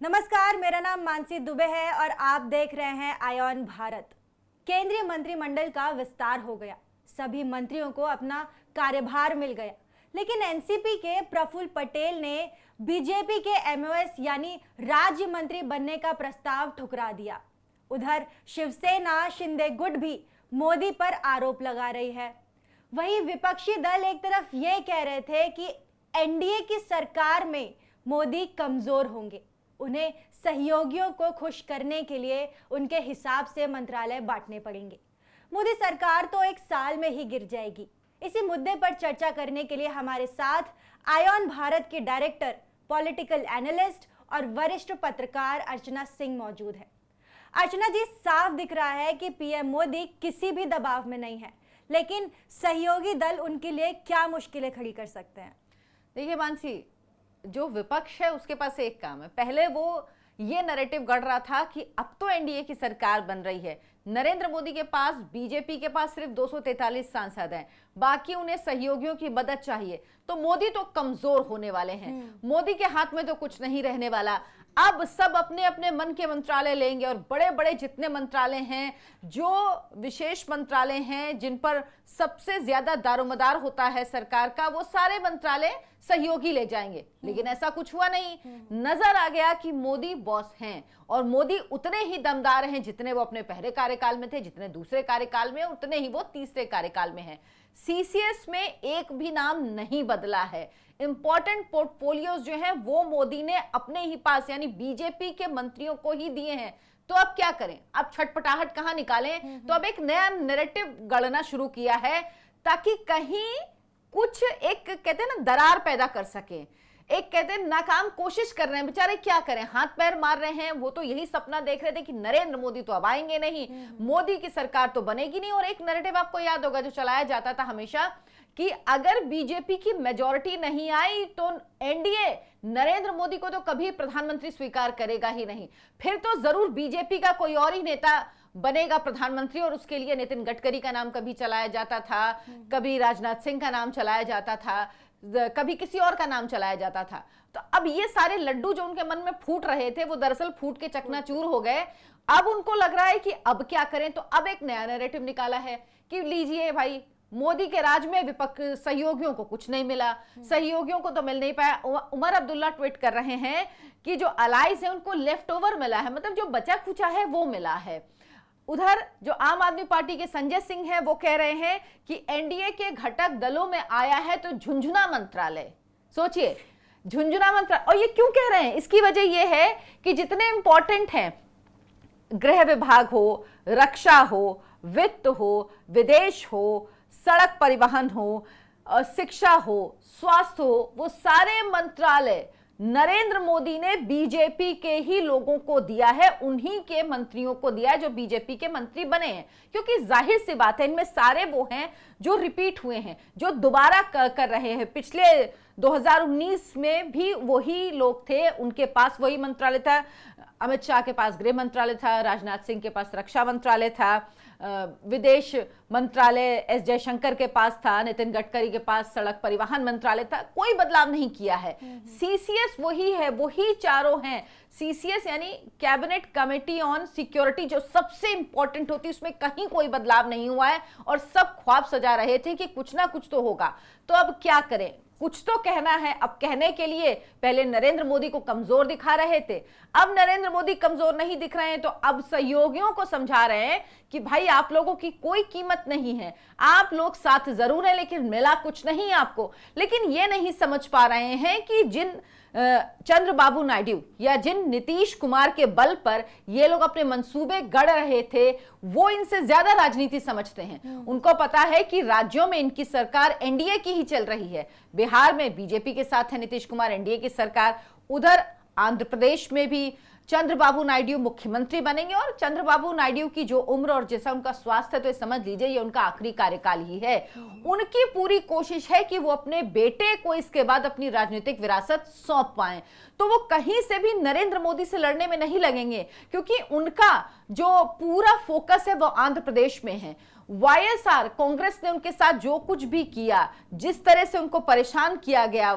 नमस्कार, मेरा नाम मानसी दुबे है और आप देख रहे हैं आयोन भारत। केंद्रीय मंत्रिमंडल का विस्तार हो गया, सभी मंत्रियों को अपना कार्यभार मिल गया, लेकिन एनसीपी के प्रफुल्ल पटेल ने बीजेपी के एमओएस यानी राज्य मंत्री बनने का प्रस्ताव ठुकरा दिया। उधर शिवसेना शिंदे गुट भी मोदी पर आरोप लगा रही है। वहीं विपक्षी दल एक तरफ ये कह रहे थे कि एनडीए की सरकार में मोदी कमजोर होंगे, उन्हें सहयोगियों को खुश करने के लिए उनके हिसाब से मंत्रालय बांटने पड़ेंगे। मोदी सरकार तो एक साल में ही गिर जाएगी। इसी मुद्दे पर चर्चा करने के लिए हमारे साथ आयोन भारत के डायरेक्टर, पॉलिटिकल एनालिस्ट और वरिष्ठ पत्रकार अर्चना सिंह मौजूद है। अर्चना जी, साफ दिख रहा है कि पीएम मोदी किसी भी दबाव में नहीं है, लेकिन सहयोगी दल उनके लिए क्या मुश्किलें खड़ी कर सकते हैं? देखिए मानसी, जो विपक्ष है उसके पास एक काम है। पहले वो ये नैरेटिव गढ़ रहा था कि अब तो एनडीए की सरकार बन रही है, नरेंद्र मोदी के पास, बीजेपी के पास सिर्फ 243 सांसद हैं, बाकी उन्हें सहयोगियों की मदद चाहिए, तो मोदी तो कमजोर होने वाले हैं, मोदी के हाथ में तो कुछ नहीं रहने वाला। अब सब अपने अपने मन के मंत्रालय लेंगे और बड़े बड़े जितने मंत्रालय हैं, जो विशेष मंत्रालय हैं, जिन पर सबसे ज्यादा दारोमदार होता है सरकार का, वो सारे मंत्रालय सहयोगी ले जाएंगे। लेकिन ऐसा कुछ हुआ नहीं। नजर आ गया कि मोदी बॉस हैं और मोदी उतने ही दमदार हैं जितने वो अपने पहले कार्यकाल में थे, जितने दूसरे कार्यकाल में, उतने ही वो तीसरे कार्यकाल में हैं। सीसीएस में एक भी नाम नहीं बदला है। इंपॉर्टेंट पोर्टफोलियोज जो हैं वो मोदी ने अपने ही पास यानी बीजेपी के मंत्रियों को ही दिए हैं। तो अब क्या करें? अब छटपटाहट कहां निकालें? तो अब एक नया नैरेटिव गढ़ना शुरू किया है ताकि कहीं कुछ एक कहते हैं ना दरार पैदा कर सके। एक कहते हैं नाकाम कोशिश कर रहे हैं बेचारे, क्या करें, हाथ पैर मार रहे हैं। वो तो यही सपना देख रहे थे कि नरेंद्र मोदी तो अब आएंगे नहीं, मोदी की सरकार तो बनेगी नहीं। और एक नैरेटिव आपको याद होगा जो चलाया जाता था हमेशा कि अगर बीजेपी की मेजॉरिटी नहीं आई तो एनडीए नरेंद्र मोदी को तो कभी प्रधानमंत्री स्वीकार करेगा ही नहीं, फिर तो जरूर बीजेपी का कोई और ही नेता बनेगा प्रधानमंत्री। और उसके लिए नितिन गडकरी का नाम कभी चलाया जाता था, कभी राजनाथ सिंह का नाम चलाया जाता था, कभी किसी और का नाम चलाया जाता था। तो अब ये सारे लड्डू जो उनके मन में फूट रहे थे वो दरअसल फूट के चकनाचूर हो गए। अब उनको लग रहा है कि अब क्या करें। तो अब एक नया नैरेटिव निकाला है कि लीजिए भाई, मोदी के राज में विपक्ष सहयोगियों को कुछ नहीं मिला, सहयोगियों को तो मिल नहीं पाया। उमर अब्दुल्ला ट्वीट कर रहे हैं कि जो अलाइज है उनको लेफ्ट ओवर मिला है, मतलब जो बचा खुचा है वो मिला है। उधर जो आम आदमी पार्टी के संजय सिंह हैं वो कह रहे हैं कि एनडीए के घटक दलों में आया है तो झुंझुना मंत्रालय। सोचिए, झुंझुना मंत्रालय। और ये क्यों कह रहे हैं? इसकी वजह यह है कि जितने इंपॉर्टेंट हैं, गृह विभाग हो, रक्षा हो, वित्त हो, विदेश हो, सड़क परिवहन हो, शिक्षा हो, स्वास्थ्य हो, वो सारे मंत्रालय नरेंद्र मोदी ने बीजेपी के ही लोगों को दिया है, उन्हीं के मंत्रियों को दिया है जो बीजेपी के मंत्री बने हैं। क्योंकि जाहिर सी बात है इनमें सारे वो हैं जो रिपीट हुए हैं, जो दोबारा कर रहे हैं। पिछले 2019 में भी वही लोग थे, उनके पास वही मंत्रालय था। अमित शाह के पास गृह मंत्रालय था, राजनाथ सिंह के पास रक्षा मंत्रालय था, विदेश मंत्रालय एस जयशंकर के पास था, नितिन गडकरी के पास सड़क परिवहन मंत्रालय था। कोई बदलाव नहीं किया है। सीसीएस वही है, वही चारों हैं। सीसीएस यानी कैबिनेट कमेटी ऑन सिक्योरिटी, जो सबसे इंपॉर्टेंट होती है, उसमें कहीं कोई बदलाव नहीं हुआ है और सब ख्वाब सजा रहे थे कि कुछ ना कुछ तो होगा। तो अब क्या करें? कुछ तो कहना है। अब कहने के लिए पहले नरेंद्र मोदी को कमजोर दिखा रहे थे, अब नरेंद्र मोदी कमजोर नहीं दिख रहे हैं तो अब सहयोगियों को समझा रहे हैं कि भाई आप लोगों की कोई कीमत नहीं है, आप लोग साथ जरूर हैं लेकिन मिला कुछ नहीं आपको। लेकिन ये नहीं समझ पा रहे हैं कि जिन चंद्रबाबू नायडू या जिन नीतीश कुमार के बल पर ये लोग अपने मंसूबे गढ़ रहे थे, वो इनसे ज्यादा राजनीति समझते हैं। उनको पता है कि राज्यों में इनकी सरकार एनडीए की ही चल रही है। बिहार में बीजेपी के साथ है नीतीश कुमार, एनडीए की सरकार। उधर आंध्र प्रदेश में भी चंद्रबाबू नायडू मुख्यमंत्री बनेंगे और चंद्रबाबू नायडू की जो उम्र और जैसा उनका स्वास्थ्य है, तो समझ लीजिए ये उनका आखिरी कार्यकाल ही है। उनकी पूरी कोशिश है कि वो अपने बेटे को इसके बाद अपनी राजनीतिक विरासत सौंप पाएं। तो वो कहीं से भी नरेंद्र मोदी से लड़ने में नहीं लगेंगे, क्योंकि उनका जो पूरा फोकस है वो आंध्र प्रदेश में है। वाईएसआर कांग्रेस ने उनके साथ जो कुछ भी किया, जिस तरह से उनको परेशान किया गया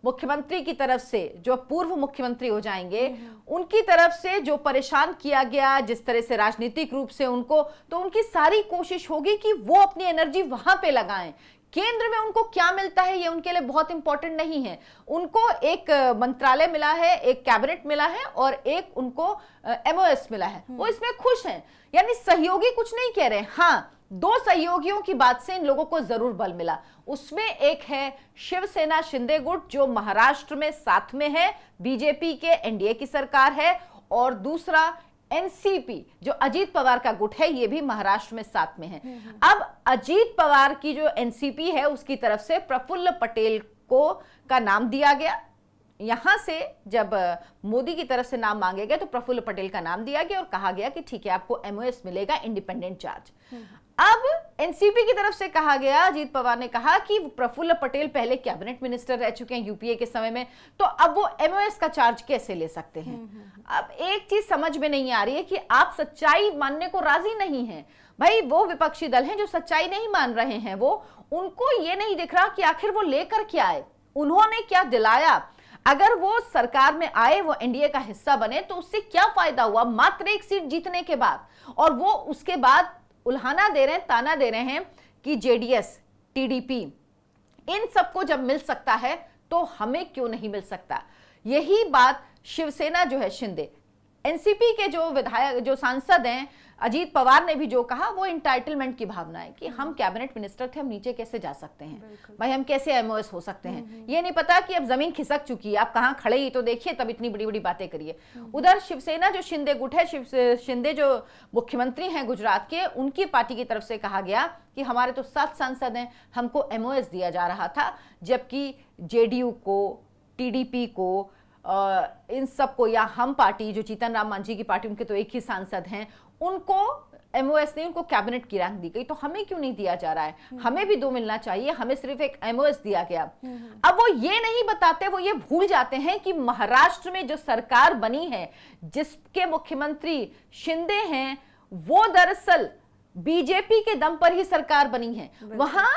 मुख्यमंत्री की तरफ से, जो पूर्व मुख्यमंत्री हो जाएंगे, उनकी तरफ से जो परेशान किया गया, जिस तरह से राजनीतिक रूप से उनको, तो उनकी सारी कोशिश होगी कि वो अपनी एनर्जी वहां पे लगाएं। केंद्र में उनको क्या मिलता है ये उनके लिए बहुत इंपॉर्टेंट नहीं है। उनको एक मंत्रालय मिला है, एक कैबिनेट मिला है और एक उनको एमओएस मिला है, वो इसमें खुश हैं। यानी सहयोगी कुछ नहीं कह रहे। हाँ, 2 सहयोगियों की बात से इन लोगों को जरूर बल मिला। उसमें एक है शिवसेना शिंदे गुट जो महाराष्ट्र में साथ में है, बीजेपी के एनडीए की सरकार है, और दूसरा एनसीपी जो अजीत पवार का गुट है, ये भी महाराष्ट्र में साथ में है। अब अजीत पवार की जो एनसीपी है उसकी तरफ से प्रफुल्ल पटेल को का नाम दिया गया। यहां से जब मोदी की तरफ से नाम मांगे गए तो प्रफुल्ल पटेल का नाम दिया गया और कहा गया कि ठीक है, आपको एमओएस मिलेगा, इंडिपेंडेंट चार्ज। अब एनसीपी की तरफ से कहा गया, अजीत पवार ने कहा कि प्रफुल्ल पटेल पहले कैबिनेट मिनिस्टर रह चुके हैं यूपीए के समय में, तो अब वो एमओएस का चार्ज कैसे ले सकते हैं। अब एक चीज समझ में नहीं आ रही है कि आप सच्चाई मानने को राजी नहीं हैं। भाई, वो विपक्षी दल हैं जो सच्चाई नहीं मान रहे हैं, वो उनको ये नहीं दिख रहा कि आखिर वो लेकर क्या आए, उन्होंने क्या दिलाया। अगर वो सरकार में आए, वो एनडीए का हिस्सा बने, तो उससे क्या फायदा हुआ मात्र 1 सीट जीतने के बाद। और वो उसके बाद उल्हाना दे रहे हैं, ताना दे रहे हैं कि जेडीएस, टीडीपी, इन सबको जब मिल सकता है तो हमें क्यों नहीं मिल सकता। यही बात शिवसेना जो है शिंदे, एनसीपी के जो विधायक, जो सांसद हैं, अजीत पवार ने भी जो कहा वो इंटाइटलमेंट की भावना है कि हम कैबिनेट मिनिस्टर थे, हम नीचे कैसे जा सकते हैं, भाई हम कैसे एमओएस हो सकते हैं। ये नहीं पता कि अब जमीन खिसक चुकी है, आप कहां खड़े ही तो देखिए, तब इतनी बड़ी बड़ी बातें करिए। उधर शिवसेना जो शिंदे गुट है, शिंदे जो मुख्यमंत्री हैं गुजरात के, उनकी पार्टी की तरफ से कहा गया कि हमारे तो 7 सांसद हैं, हमको एमओएस दिया जा रहा था, जबकि जेडीयू को, टीडीपी को, इन सबको, या हम पार्टी जो जीतन राम मांझी की पार्टी, उनके तो एक ही सांसद हैं, उनको एमओएस नहीं, उनको कैबिनेट की रैंक दी गई। तो हमें क्यों नहीं दिया जा रहा है, हमें भी 2 मिलना चाहिए, हमें सिर्फ एक एमओएस दिया गया। अब वो ये नहीं बताते, वो ये भूल जाते हैं कि महाराष्ट्र में जो सरकार बनी है, जिसके मुख्यमंत्री शिंदे हैं, वो दरअसल बीजेपी के दम पर ही सरकार बनी है। वहां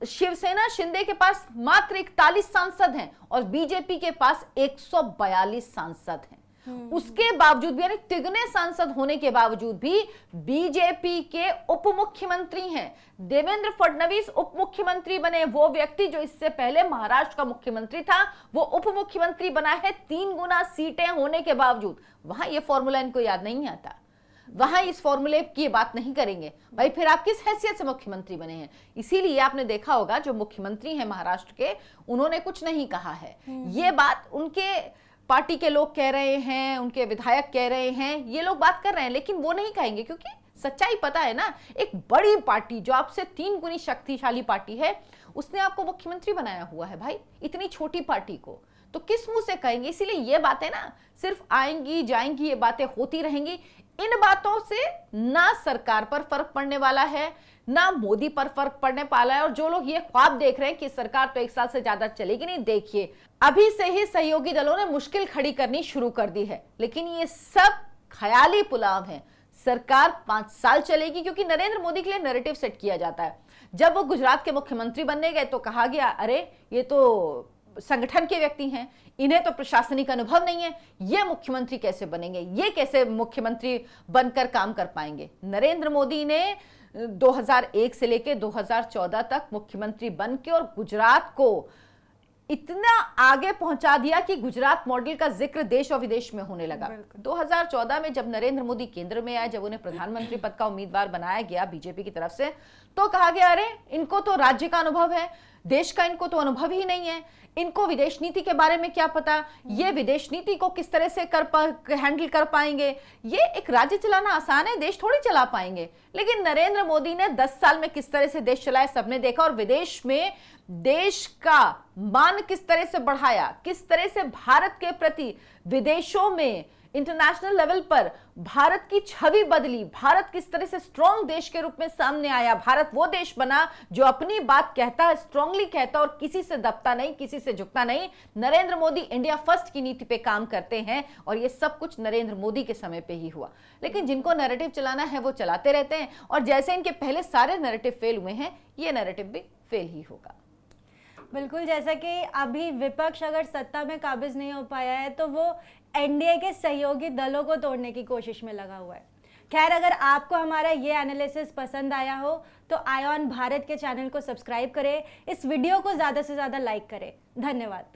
शिवसेना शिंदे के पास मात्र 41 सांसद हैं और बीजेपी के पास 142 सांसद हैं। उसके बावजूद भी, यानी तिगने सांसद होने के बावजूद भी, बीजेपी के उप मुख्यमंत्री हैं। देवेंद्र फडणवीस उप मुख्यमंत्री बने, वो व्यक्ति जो इससे पहले महाराष्ट्र का मुख्यमंत्री था, वो उप मुख्यमंत्री बना है 3 गुना सीटें होने के बावजूद। वहां ये फॉर्मूला इनको याद नहीं आता, वहां इस फॉर्मूले की बात नहीं करेंगे। भाई, फिर आप किस हैसियत से मुख्यमंत्री बने हैं। इसीलिए आपने देखा होगा जो मुख्यमंत्री हैं महाराष्ट्र के, उन्होंने कुछ नहीं कहा है। ये बात उनके पार्टी के लोग कह रहे हैं, उनके विधायक कह रहे हैं, ये लोग बात कर रहे हैं, लेकिन वो नहीं कहेंगे क्योंकि सच्चाई पता है ना। एक बड़ी पार्टी जो आपसे 3 गुनी शक्तिशाली पार्टी है, उसने आपको मुख्यमंत्री बनाया हुआ है। भाई, इतनी छोटी पार्टी को तो किस मुंह से कहेंगे। इसीलिए ये बातें ना सिर्फ आएंगी जाएंगी, ये बातें होती रहेंगी। इन बातों से ना सरकार पर फर्क पड़ने वाला है, ना मोदी पर फर्क पड़ने वाला है। और जो लोग ये ख्वाब देख रहे हैं कि सरकार तो 1 साल से ज्यादा चलेगी नहीं, देखिए अभी से ही सहयोगी दलों ने मुश्किल खड़ी करनी शुरू कर दी है। लेकिन ये सब ख्याली पुलाव है। सरकार 5 साल चलेगी क्योंकि नरेंद्र मोदी के लिए नैरेटिव सेट किया जाता है। जब वो गुजरात के मुख्यमंत्री बनने गए तो कहा गया, अरे ये तो संगठन के व्यक्ति हैं, इन्हें तो प्रशासनिक अनुभव नहीं है, ये मुख्यमंत्री कैसे बनेंगे, ये कैसे मुख्यमंत्री बनकर काम कर पाएंगे। नरेंद्र मोदी ने 2001 से लेकर 2014 तक मुख्यमंत्री बनके और गुजरात को इतना आगे पहुंचा दिया कि गुजरात मॉडल का जिक्र देश और विदेश में होने लगा। 2014 में जब नरेंद्र मोदी केंद्र में आए, जब उन्हें प्रधानमंत्री पद का उम्मीदवार बनाया गया बीजेपी की तरफ से, तो कहा गया अरे इनको तो राज्य का अनुभव है, देश का इनको तो अनुभव ही नहीं है, इनको विदेश नीति के बारे में क्या पता, ये विदेश नीति को किस तरह से हैंडल कर पाएंगे, ये एक राज्य चलाना आसान है, देश थोड़ी चला पाएंगे। लेकिन नरेंद्र मोदी ने 10 साल में किस तरह से देश चलाया सबने देखा, और विदेश में देश का मान किस तरह से बढ़ाया, किस तरह से भारत के प्रति विदेशों में इंटरनेशनल लेवल पर भारत की छवि बदली, भारत किस तरह से स्ट्रॉन्ग देश के रूप में सामने आया। भारत वो देश बना जो अपनी बात कहता है, स्ट्रांगली कहता और किसी से दबता नहीं, किसी से झुकता नहीं। नरेंद्र मोदी इंडिया फर्स्ट की नीति पे काम करते हैं और ये सब कुछ नरेंद्र मोदी के समय पे ही हुआ। लेकिन जिनको नैरेटिव चलाना है वो चलाते रहते हैं, और जैसे इनके पहले सारे नैरेटिव फेल हुए हैं, ये नैरेटिव भी फेल ही होगा। बिल्कुल, जैसा कि अभी विपक्ष अगर सत्ता में काबिज नहीं हो पाया है तो वो एनडीए के सहयोगी दलों को तोड़ने की कोशिश में लगा हुआ है। खैर, अगर आपको हमारा ये एनालिसिस पसंद आया हो तो आयॉन भारत के चैनल को सब्सक्राइब करें, इस वीडियो को ज़्यादा से ज़्यादा लाइक करें। धन्यवाद।